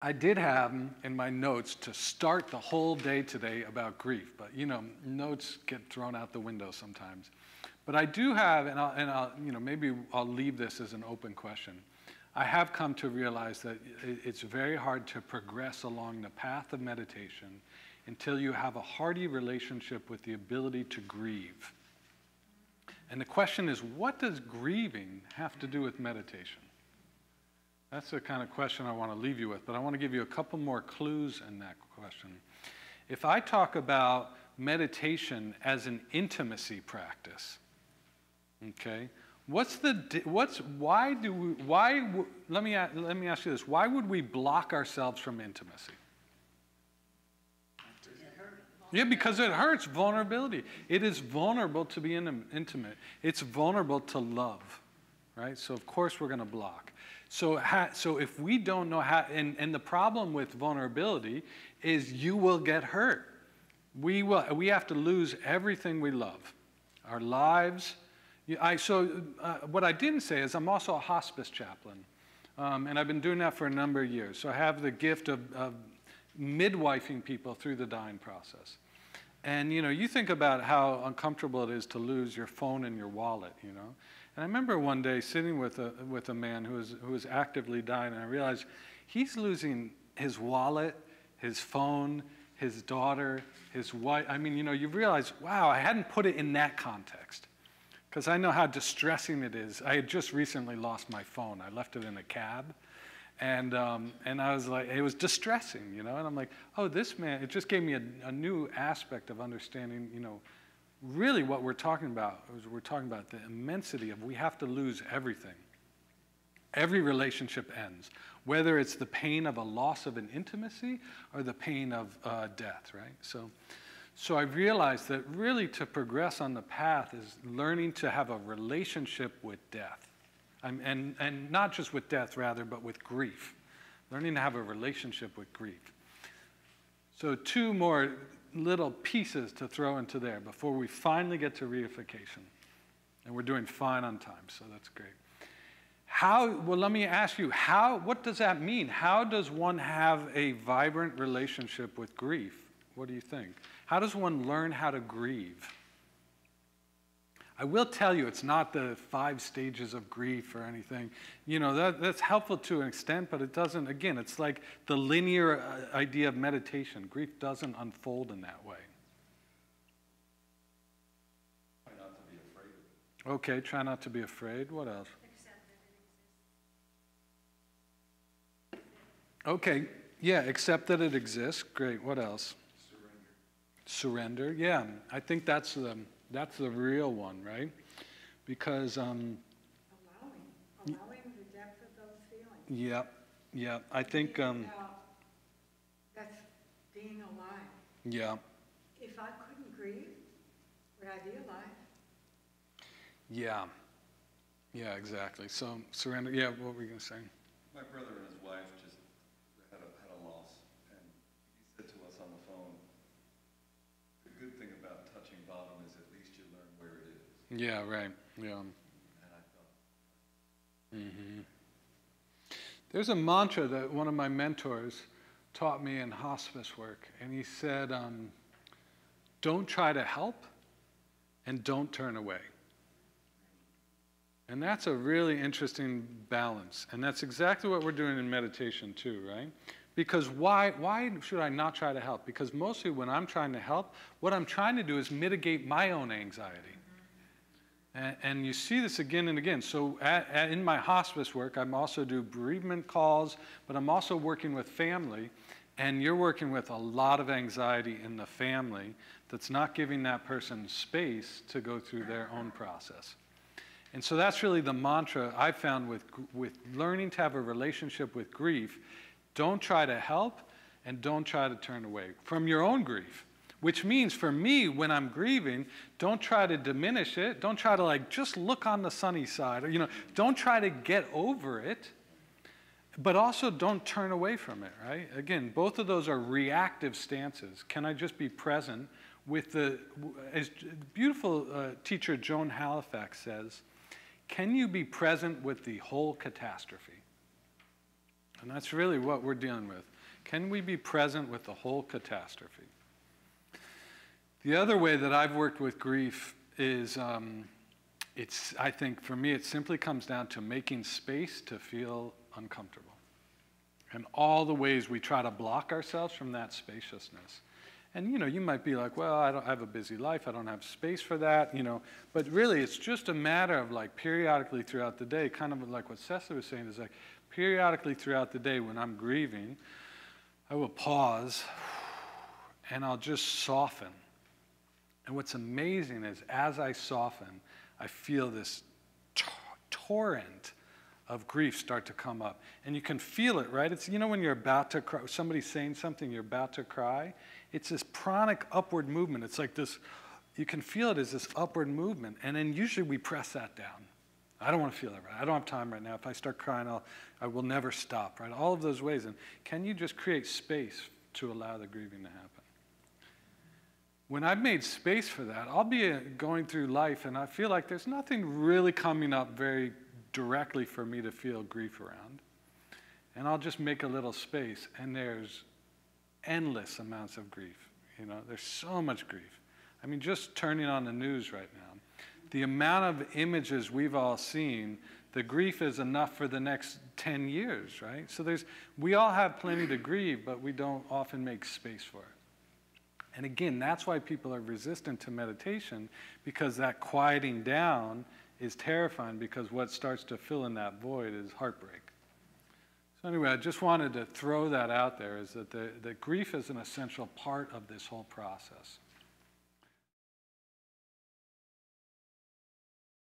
I did have in my notes to start the whole day today about grief, but you know, notes get thrown out the window sometimes. But I do have, and I'll, you know, maybe I'll leave this as an open question. I have come to realize that it's very hard to progress along the path of meditation until you have a hearty relationship with the ability to grieve. And the question is, what does grieving have to do with meditation? That's the kind of question I want to leave you with, but I want to give you a couple more clues in that question. If I talk about meditation as an intimacy practice, okay, let me ask you this, why would we block ourselves from intimacy? Yeah, because it hurts, vulnerability. It is vulnerable to be intimate. It's vulnerable to love, right? So of course we're going to block. So if we don't know how, and the problem with vulnerability is you will get hurt. We have to lose everything we love, our lives. What I didn't say is I'm also a hospice chaplain, and I've been doing that for a number of years. So I have the gift of midwifing people through the dying process. And you know, you think about how uncomfortable it is to lose your phone and your wallet, you know. And I remember one day sitting with a man who was actively dying, and I realized he's losing his wallet, his phone, his daughter, his wife. I mean, you know, you realize, wow, I hadn't put it in that context, because I know how distressing it is. I had just recently lost my phone. I left it in a cab, and I was like, it was distressing, you know. And I'm like, oh, this man, it just gave me a new aspect of understanding, you know, really what we're talking about is we're talking about the immensity of we have to lose everything. Every relationship ends, whether it's the pain of a loss of an intimacy or the pain of death, right? So I realized that really to progress on the path is learning to have a relationship with death. And not just with death, rather, but with grief. Learning to have a relationship with grief. So two more little pieces to throw into there before we finally get to reification. And we're doing fine on time, so that's great. Well, let me ask you, what does that mean? How does one have a vibrant relationship with grief? What do you think? How does one learn how to grieve? I will tell you, it's not the 5 stages of grief or anything. You know, that's helpful to an extent, but it doesn't, again, it's like the linear idea of meditation. Grief doesn't unfold in that way. Try not to be afraid of it. Okay, try not to be afraid. What else? Accept that it exists. Okay, yeah, accept that it exists. Great, what else? Surrender. Surrender, yeah. I think that's the real one, right? Because allowing the depth of those feelings. yeah. I think that's being alive. yeah. If I couldn't grieve, would I be alive? Yeah, exactly. So surrender. Yeah, what were you gonna say? My brother and his wife just had a loss, and he said to us on the phone, the good thing about touching bottom is at least you learn where it is. Yeah, right. Yeah. And I thought. Mm-hmm. There's a mantra that one of my mentors taught me in hospice work, and he said, don't try to help and don't turn away. And that's a really interesting balance. And that's exactly what we're doing in meditation too, right? Because why should I not try to help? Because mostly when I'm trying to help, what I'm trying to do is mitigate my own anxiety. And you see this again and again. So in my hospice work, I also do bereavement calls, but I'm also working with family. And you're working with a lot of anxiety in the family that's not giving that person space to go through their own process. And so that's really the mantra I found with learning to have a relationship with grief. Don't try to help and don't try to turn away from your own grief. Which means for me, when I'm grieving, don't try to diminish it. Don't try to like just look on the sunny side. Or, you know, don't try to get over it. But also don't turn away from it, right? Again, both of those are reactive stances. Can I just be present with as beautiful teacher Joan Halifax says, can you be present with the whole catastrophe? And that's really what we're dealing with. Can we be present with the whole catastrophe? The other way that I've worked with grief is, I think for me, it simply comes down to making space to feel uncomfortable. And all the ways we try to block ourselves from that spaciousness. And you might be like, well, I have a busy life, I don't have space for that, But really, it's just a matter of like periodically throughout the day, kind of like what Cecily was saying, is like periodically throughout the day when I'm grieving, I will pause and I'll just soften. And what's amazing is as I soften, I feel this torrent of grief start to come up. And you can feel it, right? It's, when you're about to cry, somebody's saying something, you're about to cry. It's this pranic upward movement. It's like this, you can feel it as this upward movement. And then usually we press that down. I don't want to feel that right. I don't have time right now. If I start crying, I will never stop, right? All of those ways. And can you just create space to allow the grieving to happen? When I've made space for that, I'll be going through life and I feel like there's nothing really coming up very directly for me to feel grief around. And I'll just make a little space and there's endless amounts of grief. There's so much grief. I mean, just turning on the news right now, the amount of images we've all seen, the grief is enough for the next 10 years, right? So we all have plenty to grieve, but we don't often make space for it. And again, that's why people are resistant to meditation, because that quieting down is terrifying, because what starts to fill in that void is heartbreak. So anyway, I just wanted to throw that out there, is that the grief is an essential part of this whole process.